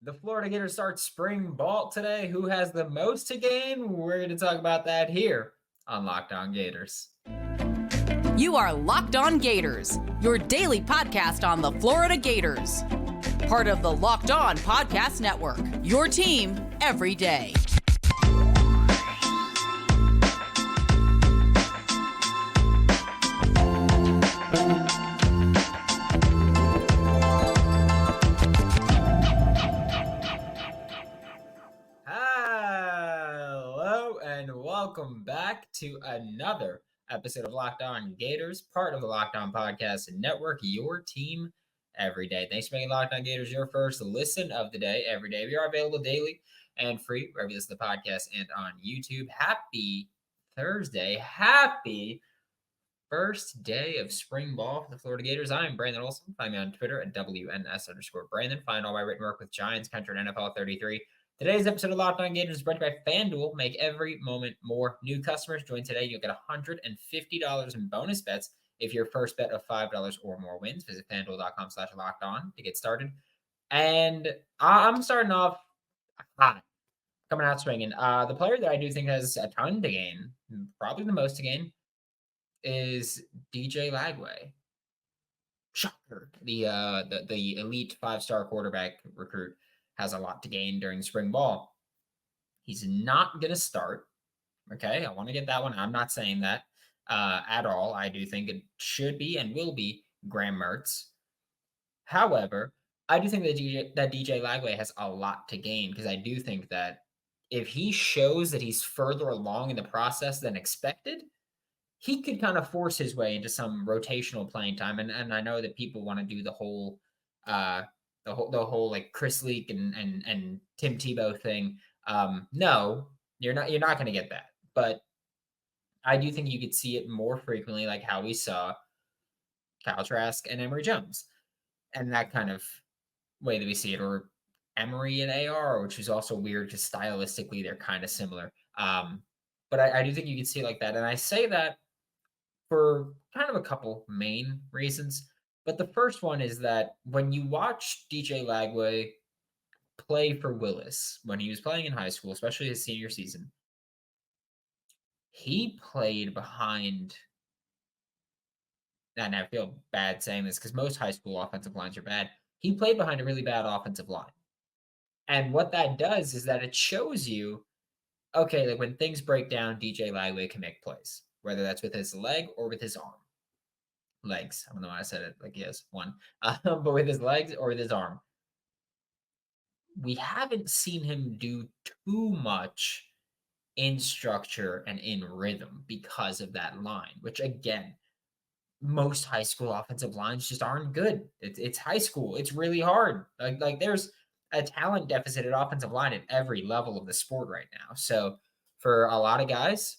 The Florida Gators start spring ball today. Who has the most to gain? We're going to talk about that here on Locked On Gators. You are Locked On Gators, your daily podcast on the Florida Gators. Part of the Locked On Podcast Network, your team every day. Hello and welcome back to another episode of Locked On Gators, part of the Locked On Podcast Network, your team every day. Thanks for making Locked On Gators your first listen of the day every day. We are available daily and free wherever you listen to the podcast and on YouTube. Happy Thursday. Happy first day of spring ball for the Florida Gators. I'm Brandon Olsen. Find me on Twitter at WNS_Brandon. Find all my written work with Giants Country and NFL 33. Today's episode of Locked On Gators is brought to you by FanDuel. Make every moment more. New customers join today. You'll get $150 in bonus bets if your first bet of $5 or more wins. Visit FanDuel.com/lockedon to get started. And I'm starting off hot, coming out swinging. The player that I do think has a ton to gain, probably the most to gain, is DJ Lagway. Shocker. The elite 5-star quarterback recruit has a lot to gain during spring ball. He's not going to start. Okay, I want to get that one. I'm not saying that at all. I do think it should be and will be Graham Mertz. However, I do think that DJ Lagway has a lot to gain because I do think that if he shows that he's further along in the process than expected, he could kind of force his way into some rotational playing time. And I know that people want to do the whole like Chris Leak and Tim Tebow thing. No, you're not going to get that. But I do think you could see it more frequently, like how we saw Kyle Trask and Emory Jones, and that kind of way that we see it, or Emory and AR, which is also weird because stylistically they're kind of similar. But I do think you could see it like that, and I say that for kind of a couple main reasons. But the first one is that when you watch DJ Lagway play for Willis, when he was playing in high school, especially his senior season, he played behind, and I feel bad saying this because most high school offensive lines are bad. He played behind a really bad offensive line. And what that does is that it shows you, okay, like when things break down, DJ Lagway can make plays, whether that's with his leg or with his arm. Legs. I don't know why I said it like he has one, but with his legs or with his arm. We haven't seen him do too much in structure and in rhythm because of that line, which again, most high school offensive lines just aren't good. It's high school. It's really hard. Like there's a talent deficit at offensive line at every level of the sport right now. So for a lot of guys,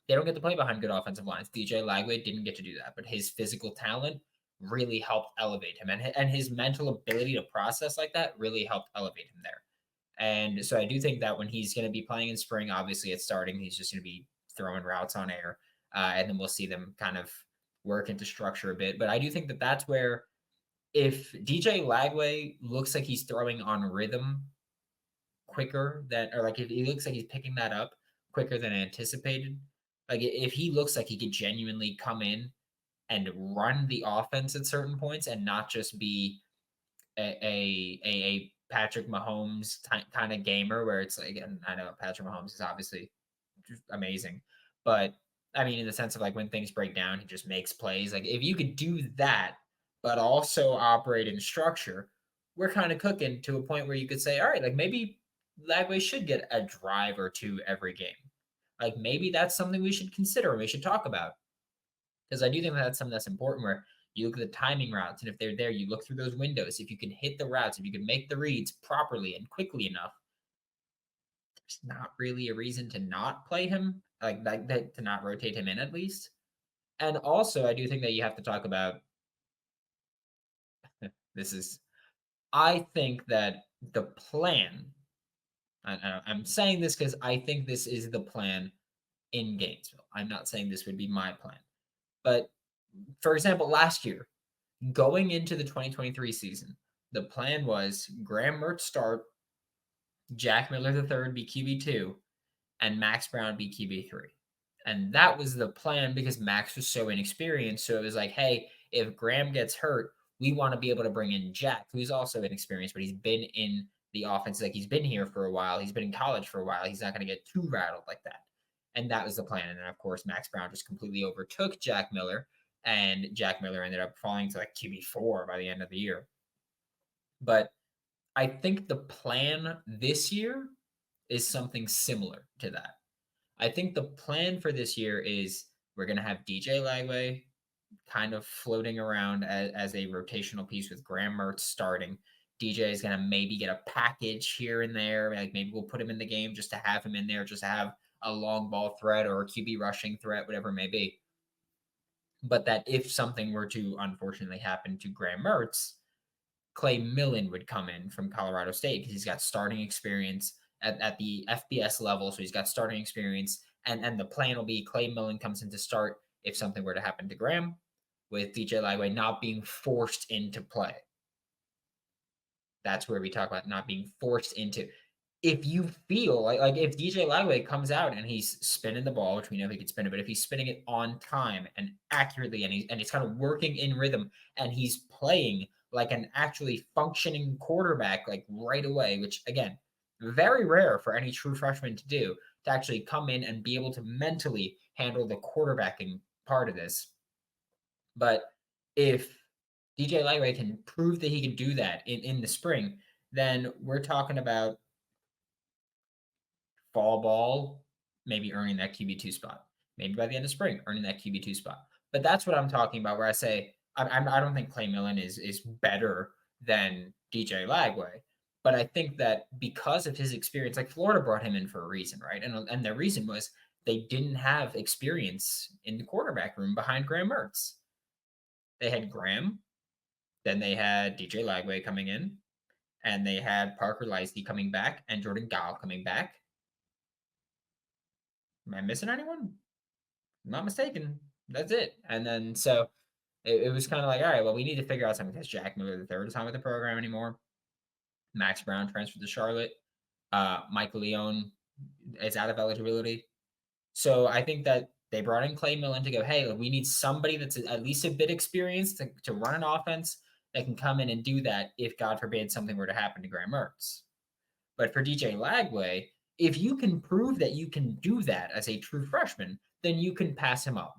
they don't get to play behind good offensive lines. DJ Lagway didn't get to do that, but his physical talent really helped elevate him. And his mental ability to process like that really helped elevate him there. And so I do think that when he's going to be playing in spring, obviously it's starting, he's just going to be throwing routes on air. And then we'll see them kind of work into structure a bit. But I do think that that's where if DJ Lagway looks like he's throwing on rhythm quicker than, or like if he looks like he's picking that up quicker than anticipated, like if he looks like he could genuinely come in and run the offense at certain points and not just be a Patrick Mahomes kind of gamer where it's like, and I know Patrick Mahomes is obviously amazing, but I mean, in the sense of like when things break down, he just makes plays. Like if you could do that, but also operate in structure, we're kind of cooking to a point where you could say, all right, like maybe Lagway should get a drive or two every game. Like maybe that's something we should consider and we should talk about. Because I do think that's something that's important where you look at the timing routes, and if they're there, you look through those windows. If you can hit the routes, if you can make the reads properly and quickly enough, there's not really a reason to not play him, like that, to not rotate him in at least. And also, I do think that you have to talk about I think that the plan, I'm saying this because I think this is the plan in Gainesville. I'm not saying this would be my plan. But for example, last year, going into the 2023 season, the plan was Graham Mertz start, Jack Miller III be QB2, and Max Brown be QB3. And that was the plan because Max was so inexperienced. So it was like, hey, if Graham gets hurt, we want to be able to bring in Jack, who's also inexperienced, but he's been in the offense. Like he's been here for a while. He's been in college for a while. He's not going to get too rattled like that. And that was the plan. And then, of course, Max Brown just completely overtook Jack Miller. And Jack Miller ended up falling to like QB4 by the end of the year. But I think the plan this year is something similar to that. I think the plan for this year is we're going to have DJ Lagway kind of floating around as a rotational piece with Graham Mertz starting. DJ is going to maybe get a package here and there. Like maybe we'll put him in the game just to have him in there, just to have a long ball threat or a QB rushing threat, whatever it may be. But that if something were to unfortunately happen to Graham Mertz, Clay Millen would come in from Colorado State because he's got starting experience at the FBS level. So he's got starting experience. And the plan will be Clay Millen comes in to start if something were to happen to Graham, with DJ Lagway not being forced into play. That's where we talk about not being forced into. If you feel like if DJ Lagway comes out and he's spinning the ball, which we know he can spin it, but if he's spinning it on time and accurately and he's kind of working in rhythm and he's playing like an actually functioning quarterback like right away, which again, very rare for any true freshman to do, to actually come in and be able to mentally handle the quarterbacking part of this. But if DJ Lagway can prove that he can do that in the spring, then we're talking about fall ball, maybe earning that QB2 spot. Maybe by the end of spring, earning that QB2 spot. But that's what I'm talking about, where I say I don't think Clay Millen is better than DJ Lagway. But I think that because of his experience, like Florida brought him in for a reason, right? And the reason was they didn't have experience in the quarterback room behind Graham Mertz. They had Graham, then they had DJ Lagway coming in, and they had Parker Leisty coming back and Jordan Gall coming back. Am I missing anyone? I'm not mistaken. That's it. And then so it was kind of like, all right, well, we need to figure out something because Jack Miller III is not with the program anymore. Max Brown transferred to Charlotte. Michael Leone is out of eligibility. So I think that they brought in Clay Millen to go, hey, we need somebody that's at least a bit experienced to run an offense that can come in and do that if, God forbid, something were to happen to Graham Mertz. But for DJ Lagway, if you can prove that you can do that as a true freshman, then you can pass him up.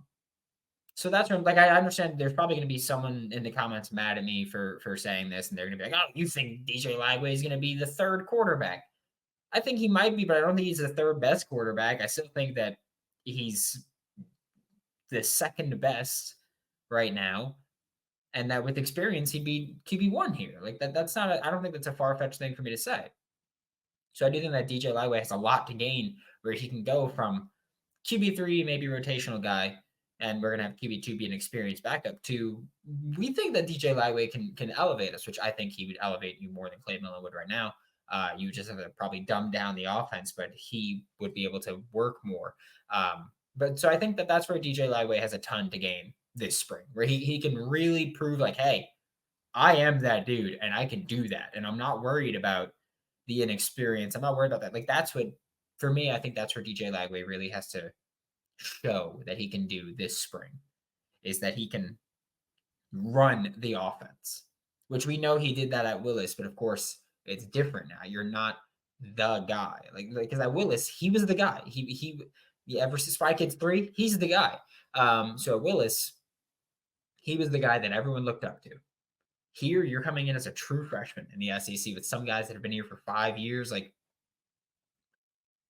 So that's when, like, I understand there's probably going to be someone in the comments mad at me for saying this, and they're going to be like, oh, you think DJ Lagway is going to be the third quarterback? I think he might be, but I don't think he's the third best quarterback. I still think that he's the second best right now, and that with experience, he'd be QB1 here. Like that's not, I don't think that's a far-fetched thing for me to say. So I do think that DJ Lagway has a lot to gain where he can go from QB3, maybe rotational guy, and we're going to have QB2 be an experienced backup to, we think that DJ Lagway can elevate us, which I think he would elevate you more than Clay Millen would right now. You just have to probably dumb down the offense, but he would be able to work more. But so I think that that's where DJ Lagway has a ton to gain this spring, where he can really prove like, hey, I am that dude and I can do that. And I'm not worried about the inexperience. I'm not worried about that. Like that's what, for me, I think that's where DJ Lagway really has to show that he can do this spring, is that he can run the offense, which we know he did that at Willis, but of course it's different now. You're not the guy, like because at Willis he was the guy. He ever since Spy Kids 3, he's the guy. So at Willis, he was the guy that everyone looked up to. Here, you're coming in as a true freshman in the SEC with some guys that have been here for 5 years. Like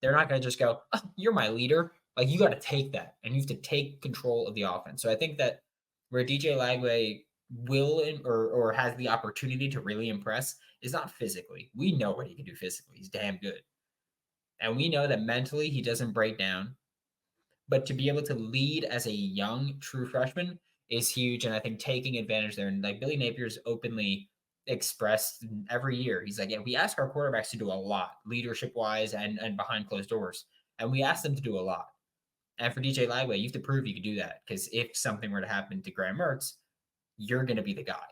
they're not going to just go, oh, you're my leader. Like you got to take that and you have to take control of the offense. So I think that where DJ Lagway will or has the opportunity to really impress is not physically. We know what he can do physically. He's damn good. And we know that mentally he doesn't break down. But to be able to lead as a young true freshman is huge. And I think taking advantage there, and like Billy Napier's openly expressed every year, he's like, yeah, we ask our quarterbacks to do a lot, leadership wise and behind closed doors. And we ask them to do a lot. And for DJ Lagway, you have to prove you can do that. Because if something were to happen to Graham Mertz, you're going to be the guy.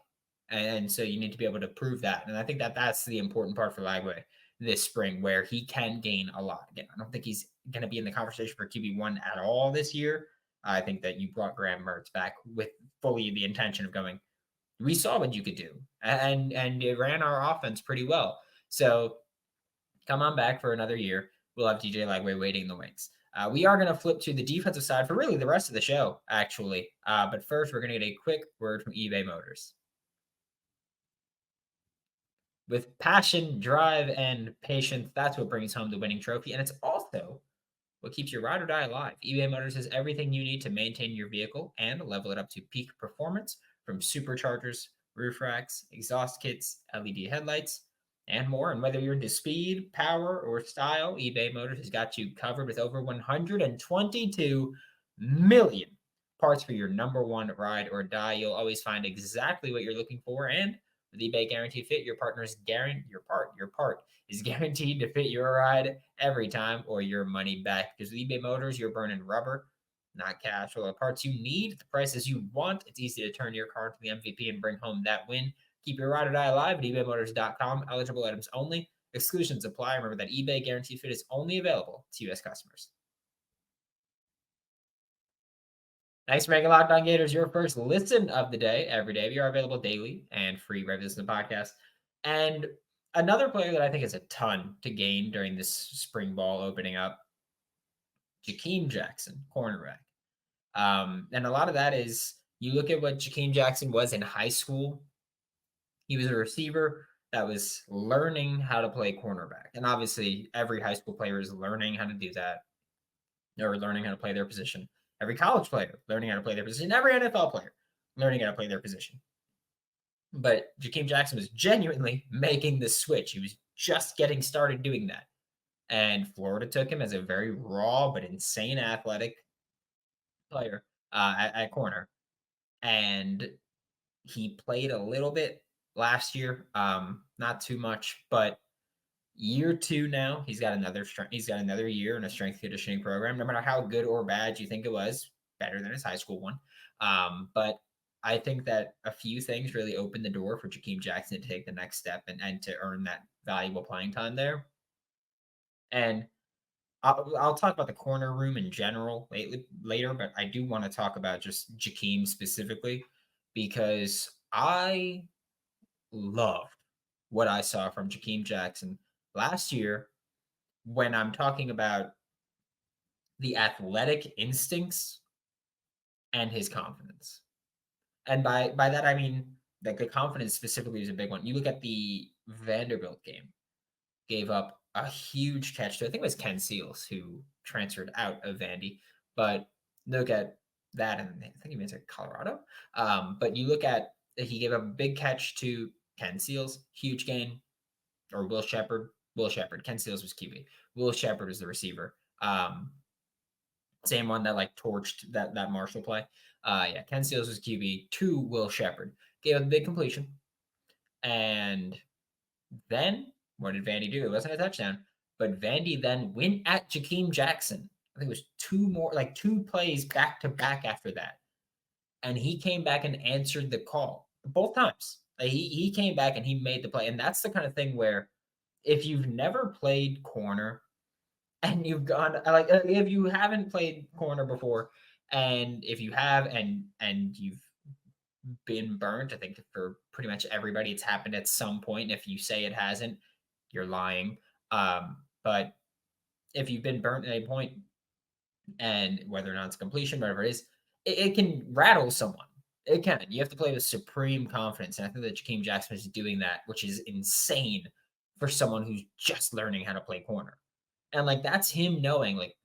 And so you need to be able to prove that. And I think that that's the important part for Lagway this spring, where he can gain a lot. Again, I don't think he's going to be in the conversation for QB1 at all this year. I think that you brought Graham Mertz back with fully the intention of going, we saw what you could do, and it ran our offense pretty well. So come on back for another year. We'll have DJ Lagway waiting in the wings. We are going to flip to the defensive side for really the rest of the show, actually. But first, we're going to get a quick word from eBay Motors. With passion, drive, and patience, that's what brings home the winning trophy. And it's also what keeps your ride or die alive. eBay Motors has everything you need to maintain your vehicle and level it up to peak performance, from superchargers, roof racks, exhaust kits, LED headlights, and more. And whether you're into speed, power, or style, eBay Motors has got you covered with over 122 million parts for your number one ride or die. You'll always find exactly what you're looking for, and with eBay Guaranteed Fit, your part is guaranteed to fit your ride every time, or your money back. Because with eBay Motors, you're burning rubber, not cash. For the parts you need, the prices you want, it's easy to turn your car into the MVP and bring home that win. Keep your ride or die alive at ebaymotors.com. Eligible items only. Exclusions apply. Remember that eBay Guaranteed Fit is only available to U.S. customers. Thanks for making Locked On Gators your first listen of the day every day. We are available daily and free wherever you listen to podcasts. And another player that I think has a ton to gain during this spring ball opening up, Jakeem Jackson, cornerback. And a lot of that is, you look at what Jakeem Jackson was in high school. He was a receiver that was learning how to play cornerback. And obviously, every high school player is learning how to do that, or learning how to play their position. Every college player learning how to play their position. Every NFL player learning how to play their position. But Jakeem Jackson was genuinely making the switch. He was just getting started doing that. And Florida took him as a very raw but insane athletic player at corner. And he played a little bit last year, not too much, but year 2 now, he's got another year in a strength conditioning program. No matter how good or bad you think it was, better than his high school one. But I think that a few things really opened the door for Jakeem Jackson to take the next step and to earn that valuable playing time there. And I'll talk about the corner room in general later, but I do want to talk about just Jakeem specifically, because I loved what I saw from Jakeem Jackson last year when I'm talking about the athletic instincts and his confidence. And by that, I mean that the confidence specifically is a big one. You look at the Vanderbilt game, gave up a huge catch to, I think it was Ken Seals, who transferred out of Vandy. But look at that, and I think he means like Colorado. But you look at, he gave up a big catch to Ken Seals, huge gain, or Will Shepard. Ken Seals was QB. Will Shepard was the receiver. Same one that like torched that Marshall play. Ken Seals was QB to Will Shepard. Gave up a big completion. And then what did Vandy do? It wasn't a touchdown, but Vandy then went at Jakeem Jackson. I think it was two plays back to back after that. And he came back and answered the call both times. He came back and he made the play. And that's the kind of thing where, if you've never played corner and you've gone, like, if you haven't played corner before, and if you have, and you've been burnt, I think for pretty much everybody, it's happened at some point. If you say it hasn't, you're lying. But if you've been burnt at a point, and whether or not it's completion, whatever it is, it can rattle someone. It can. You have to play with supreme confidence. And I think that Jakeem Jackson is doing that, which is insane for someone who's just learning how to play corner. And like, that's him knowing, like,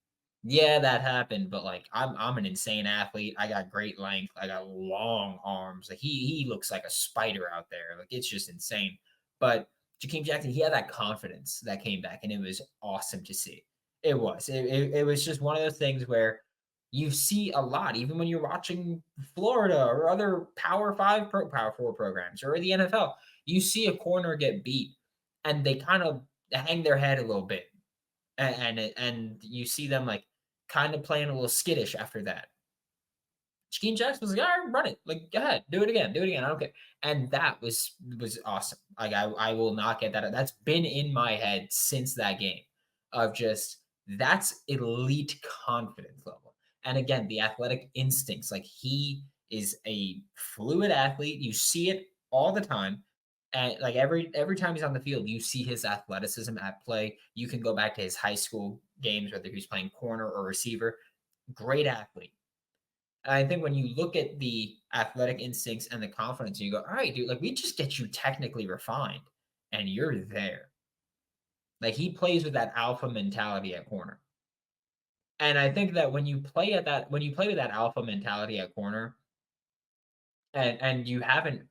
yeah, that happened, but like, I'm an insane athlete. I got great length. I got long arms. Like, he looks like a spider out there. Like, it's just insane. But Jakeem Jackson, he had that confidence that came back, and it was awesome to see. It was. It was just one of those things where you see a lot, even when you're watching Florida or other Power 5, Power 4 programs, or the NFL. You see a corner get beat, and they kind of hang their head a little bit, and you see them like kind of playing a little skittish after that. Jakeem Jackson was like, all right, run it. Like, go ahead, do it again. I don't care. And that was awesome. Like, I will not get that. That's been in my head since that game of just that's elite confidence level. And again, the athletic instincts. Like, he is a fluid athlete. You see it all the time. And like every time he's on the field, you see his athleticism at play. You can go back to his high school games, whether he's playing corner or receiver. Great athlete. And I think when you look at the athletic instincts and the confidence, you go, all right, dude, like we just get you technically refined and you're there. Like he plays with that alpha mentality at corner. And I think that when you play with that alpha mentality at corner, and you haven't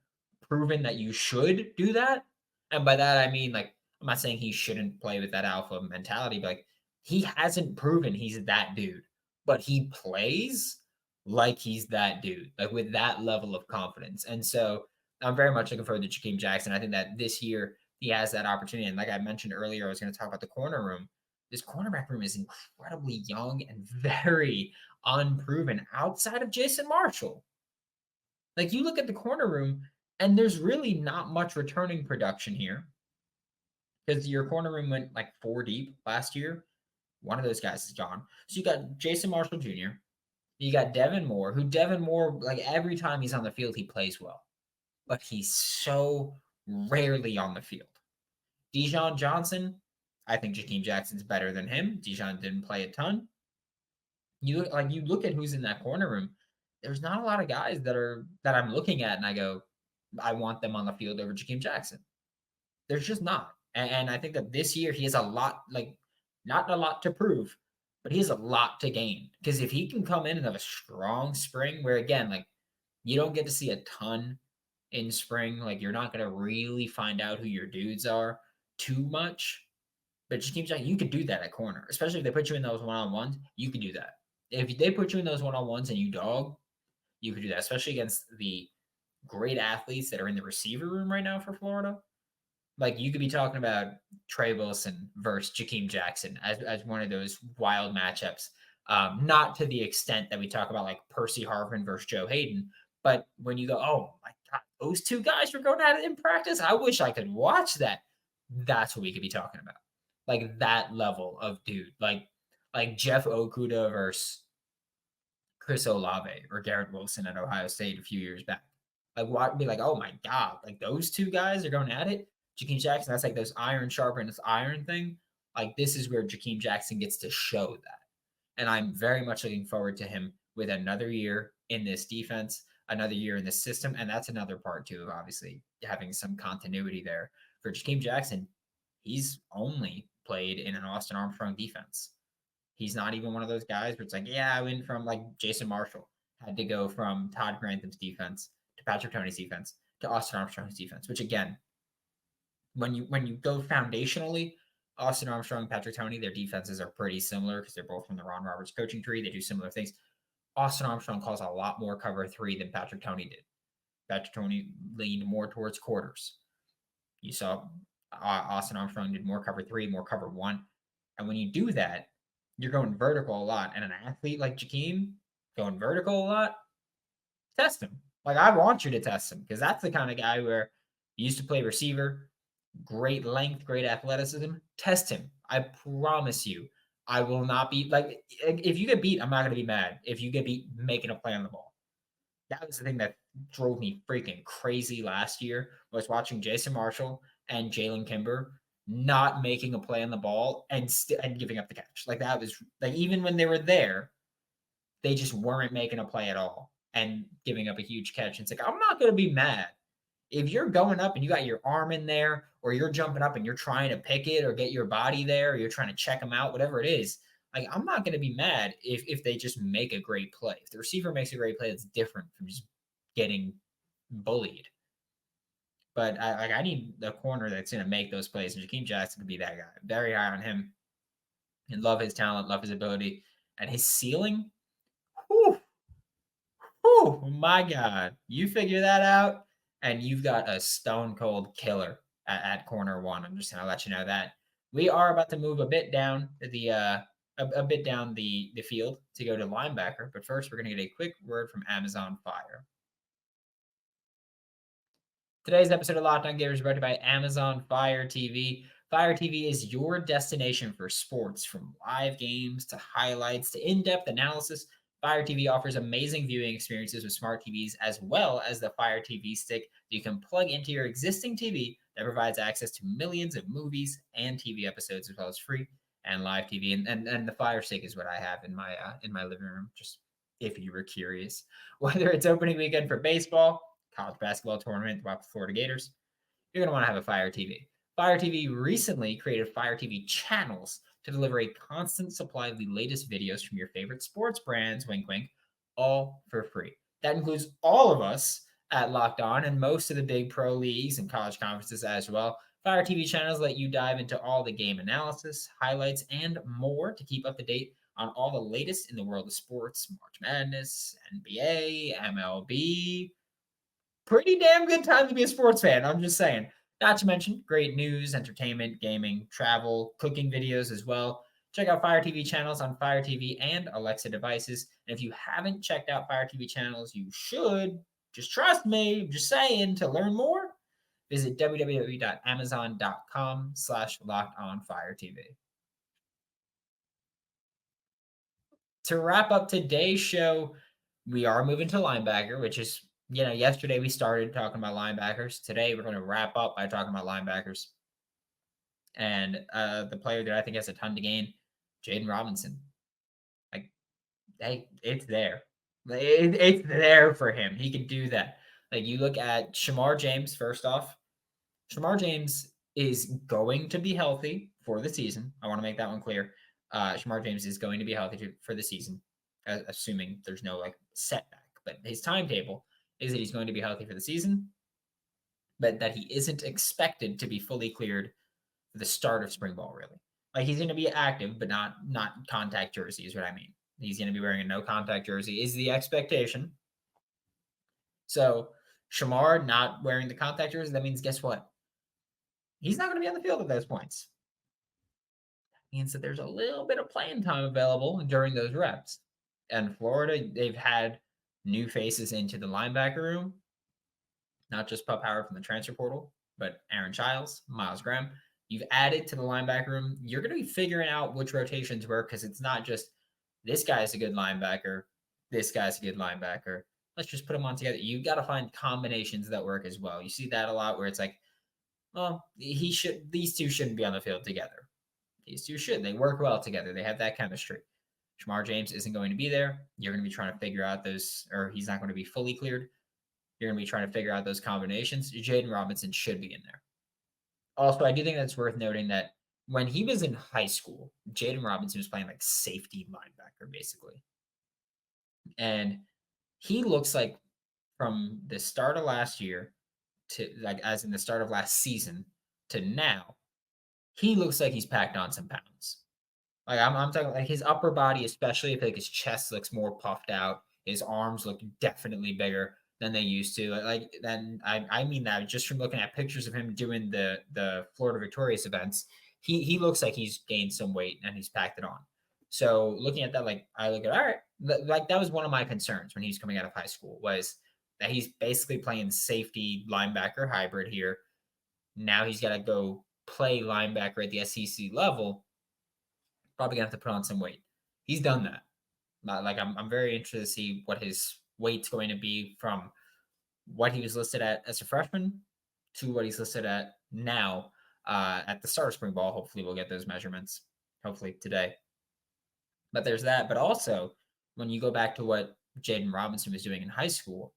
proven that you should do that, and by that I mean like I'm not saying he shouldn't play with that alpha mentality, but like he hasn't proven he's that dude, but he plays like he's that dude, like with that level of confidence. And so I'm very much looking forward to Jakeem Jackson. I think that this year he has that opportunity. And like I mentioned earlier, I was going to talk about the corner room. This cornerback room is incredibly young and very unproven outside of Jason Marshall. Like you look at the corner room, and there's really not much returning production here because your corner room went like 4 deep last year. One of those guys is gone. So you got Jason Marshall Jr., you got Devin Moore, like every time he's on the field, he plays well, but he's so rarely on the field. Dijon Johnson, I think Jakeem Jackson's better than him. Dijon didn't play a ton. You look at who's in that corner room. There's not a lot of guys that I'm looking at and I go, I want them on the field over Jakeem Jackson. There's just not. And I think that this year he has a lot, like not a lot to prove, but he has a lot to gain. Because if he can come in and have a strong spring, where again, like you don't get to see a ton in spring, like you're not gonna really find out who your dudes are too much. But Jakeem Jackson, you could do that at corner, especially if they put you in those one-on-ones. You could do that. If they put you in those one-on-ones and you dog, you could do that, especially against the great athletes that are in the receiver room right now for Florida. Like you could be talking about Trey Wilson versus Jakeem Jackson as one of those wild matchups. Not to the extent that we talk about like Percy Harvin versus Joe Hayden, but when you go, oh my God, those two guys were going at it in practice. I wish I could watch that. That's what we could be talking about. Like that level of dude, like Jeff Okuda versus Chris Olave or Garrett Wilson at Ohio State a few years back. Like, what be like, oh my God, like those two guys are going at it. Jakeem Jackson, that's like those iron sharpens iron thing. Like, this is where Jakeem Jackson gets to show that. And I'm very much looking forward to him with another year in this defense, another year in this system. And that's another part, too, of obviously having some continuity there. For Jakeem Jackson, he's only played in an Austin Armstrong defense. He's not even one of those guys where it's like, yeah, I went from like Jason Marshall, had to go from Todd Grantham's defense to Patrick Toney's defense to Austin Armstrong's defense, which again, when you go foundationally, Austin Armstrong, Patrick Toney, their defenses are pretty similar because they're both from the Ron Roberts coaching tree. They do similar things. Austin Armstrong calls a lot more cover 3 than Patrick Toney did. Patrick Toney leaned more towards quarters. You saw Austin Armstrong did more cover 3, more cover 1. And when you do that, you're going vertical a lot. And an athlete like Jakeem going vertical a lot, test him. Like, I want you to test him because that's the kind of guy where he used to play receiver, great length, great athleticism. Test him. I promise you, I will not be like, if you get beat, I'm not going to be mad. If you get beat making a play on the ball. That was the thing that drove me freaking crazy last year, was watching Jason Marshall and Jalen Kimber not making a play on the ball and giving up the catch. Like, that was like, even when they were there, they just weren't making a play at all and giving up a huge catch. And it's like, I'm not going to be mad. If you're going up and you got your arm in there, or you're jumping up and you're trying to pick it or get your body there, or you're trying to check them out, whatever it is, like, I'm not going to be mad if they just make a great play. If the receiver makes a great play, that's different from just getting bullied. But I need the corner that's going to make those plays, and Jakeem Jackson could be that guy. Very high on him, and love his talent, love his ability, and his ceiling. Whew, my God! You figure that out, and you've got a stone cold killer at corner 1. I'm just going to let you know that we are about to move a bit down the a bit down the field to go to linebacker. But first, we're going to get a quick word from Amazon Fire. Today's episode of Locked On Gators is brought to you by Amazon Fire TV. Fire TV is your destination for sports, from live games to highlights to in-depth analysis. Fire TV offers amazing viewing experiences with smart TVs, as well as the Fire TV stick that you can plug into your existing TV that provides access to millions of movies and TV episodes, as well as free and live TV. And the Fire stick is what I have in my living room, just if you were curious. Whether it's opening weekend for baseball, college basketball tournament, the Florida Gators, you're going to want to have a Fire TV. Fire TV recently created Fire TV channels to deliver a constant supply of the latest videos from your favorite sports brands, wink, wink, all for free. That includes all of us at Locked On and most of the big pro leagues and college conferences as well. Fire TV channels let you dive into all the game analysis, highlights, and more to keep up to date on all the latest in the world of sports, March Madness, NBA, MLB. Pretty damn good time to be a sports fan, I'm just saying. Not to mention great news, entertainment, gaming, travel, cooking videos as well. Check out Fire TV channels on Fire TV and Alexa devices. And if you haven't checked out Fire TV channels, you should. Just trust me, I'm just saying. To learn more, visit www.amazon.com/lockedonfiretv. To wrap up today's show, we are moving to linebacker, which is, yesterday we started talking about linebackers. Today we're going to wrap up by talking about linebackers. And the player that I think has a ton to gain, Jaden Robinson. Like, hey, it's there. It's there for him. He can do that. Like, you look at Shamar James, first off. Shamar James is going to be healthy for the season. I want to make that one clear. Shamar James is going to be healthy for the season, assuming there's no setback. But his timetable is that he's going to be healthy for the season, but that he isn't expected to be fully cleared for the start of spring ball, really. Like, he's going to be active, but not contact jersey is what I mean. He's going to be wearing a no contact jersey is the expectation. So Shamar not wearing the contact jersey, that means guess what? He's not going to be on the field at those points. That means that there's a little bit of playing time available during those reps. And Florida, they've had new faces into the linebacker room, not just Pup Howard from the transfer portal, but Aaron Childs, Miles Graham. You've added to the linebacker room. You're going to be figuring out which rotations work, because it's not just this guy's a good linebacker, this guy's a good linebacker. Let's just put them on together. You got to find combinations that work as well. You see that a lot where it's like, well, these two shouldn't be on the field together. These two should. They work well together. They have that chemistry. Shamar James isn't going to be there. You're going to be trying to figure out those, or he's not going to be fully cleared. You're going to be trying to figure out those combinations. Jaden Robinson should be in there. Also, I do think that's worth noting that when he was in high school, Jaden Robinson was playing safety linebacker, basically. And he looks like from the start of last year to as in the start of last season to now, he looks like he's packed on some pounds. I'm talking his upper body, especially if his chest looks more puffed out, his arms look definitely bigger than they used to. I mean that just from looking at pictures of him doing the Florida Victorious events, he looks like he's gained some weight and he's packed it on. So looking at that, I look at, all right, that was one of my concerns when he was coming out of high school, was that he's basically playing safety linebacker hybrid here. Now he's got to go play linebacker at the SEC level. Probably gonna have to put on some weight. He's done that. I'm very interested to see what his weight's going to be from what he was listed at as a freshman to what he's listed at now at the start of spring ball. Hopefully we'll get those measurements, hopefully today. But there's that. But also, when you go back to what Jaden Robinson was doing in high school,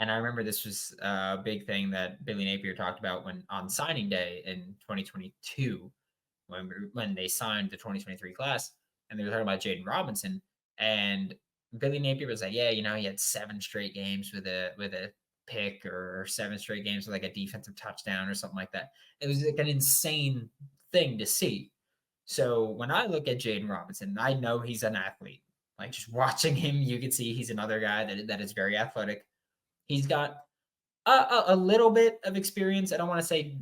and I remember this was a big thing that Billy Napier talked about on signing day in 2022, when they signed the 2023 class, and they were talking about Jaden Robinson, and Billy Napier was like, yeah, he had 7 straight games with a pick, or 7 straight games with a defensive touchdown or something like that. It was an insane thing to see. So when I look at Jaden Robinson, I know he's an athlete. Just watching him, you can see he's another guy that is very athletic. He's got a little bit of experience. I don't want to say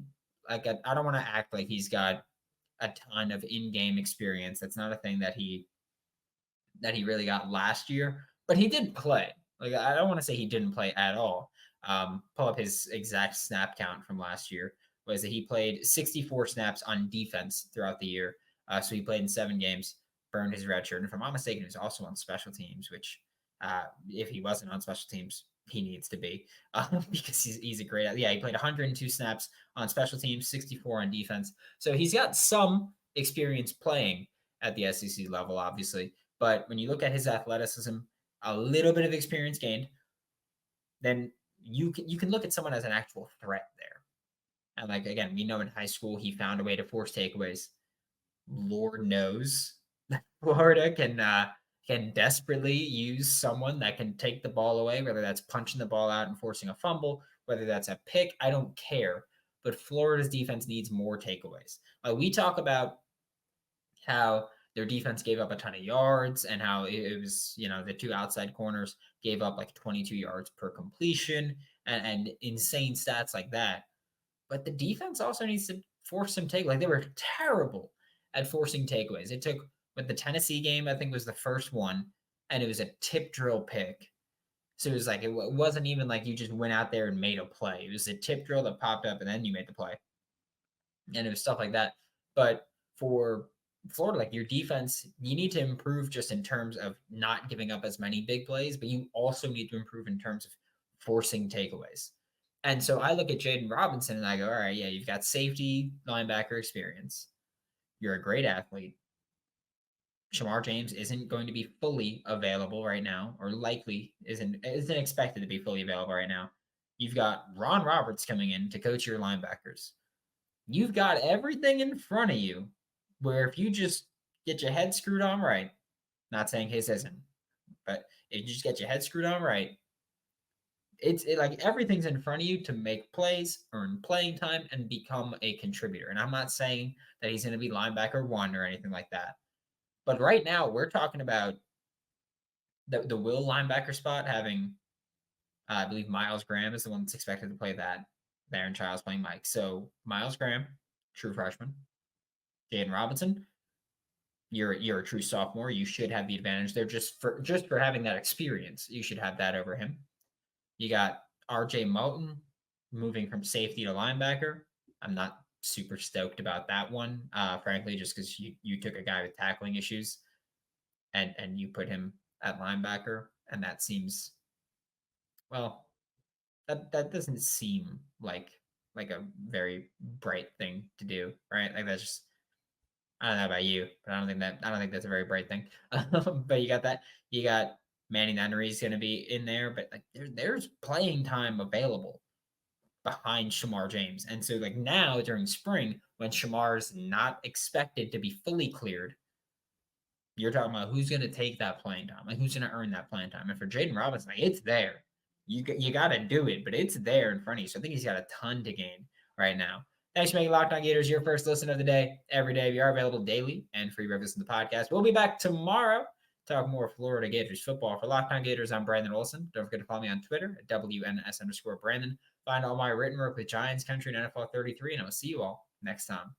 I don't want to act like he's got a ton of in-game experience. That's not a thing that he really got last year, but he did play. Like, I don't want to say he didn't play at all. Pull up his exact snap count from last year. Was that he played 64 snaps on defense throughout the year. So he played in 7 games, burned his red shirt. And if I'm not mistaken, he was also on special teams, which if he wasn't on special teams, he needs to be because he's a great. Yeah, he played 102 snaps on special teams, 64 on defense. So he's got some experience playing at the SEC level, obviously. But when you look at his athleticism, a little bit of experience gained, then you can look at someone as an actual threat there. And like, again, we know in high school he found a way to force takeaways. Lord knows that Florida can desperately use someone that can take the ball away, whether that's punching the ball out and forcing a fumble, whether that's a pick, I don't care. But Florida's defense needs more takeaways. We talk about how their defense gave up a ton of yards and how it was, the 2 outside corners gave up like 22 yards per completion and insane stats like that. But the defense also needs to force some takeaways. Like, they were terrible at forcing takeaways. It took, with the Tennessee game, I think was the first one, and it was a tip drill pick. So it was like, it wasn't even like you just went out there and made a play. It was a tip drill that popped up and then you made the play. And it was stuff like that. But for Florida, like, your defense, you need to improve just in terms of not giving up as many big plays, but you also need to improve in terms of forcing takeaways. And so I look at Jaden Robinson and I go, all right, yeah, you've got safety, linebacker experience. You're a great athlete. Shamar James isn't going to be fully available right now, or likely isn't expected to be fully available right now. You've got Ron Roberts coming in to coach your linebackers. You've got everything in front of you where if you just get your head screwed on right, not saying his isn't, but if you just get your head screwed on right, it's like everything's in front of you to make plays, earn playing time, and become a contributor. And I'm not saying that he's going to be linebacker 1 or anything like that. But right now, we're talking about the will linebacker spot having, I believe Miles Graham is the one that's expected to play that. Baron Childs playing Mike. So Miles Graham, true freshman. Jaden Robinson, you're a true sophomore. You should have the advantage there just for having that experience. You should have that over him. You got RJ Moulton moving from safety to linebacker. I'm not super stoked about that one, frankly, just because you took a guy with tackling issues and you put him at linebacker, and that seems, well, that doesn't seem like a very bright thing to do, right? Like, that's just, I don't know about you, but I don't think that's a very bright thing. But you got that. You got Manny Nunnery is going to be in there, but like there's playing time available behind Shamar James. And so, like, now during spring, when Shamar's not expected to be fully cleared, you're talking about who's going to take that playing time, like who's going to earn that playing time. And for Jaden Robinson, like, it's there. You got to do it, but it's there in front of you. So I think he's got a ton to gain right now. Thanks for making Locked On Gators your first listen of the day. Every day, we are available daily and free reviews in the podcast. We'll be back tomorrow. Talk more Florida Gators football. For Locked On Gators, I'm Brandon Olsen. Don't forget to follow me on Twitter at WNS_Brandon. Find all my written work with Giants Country and NFL 33, and I will see you all next time.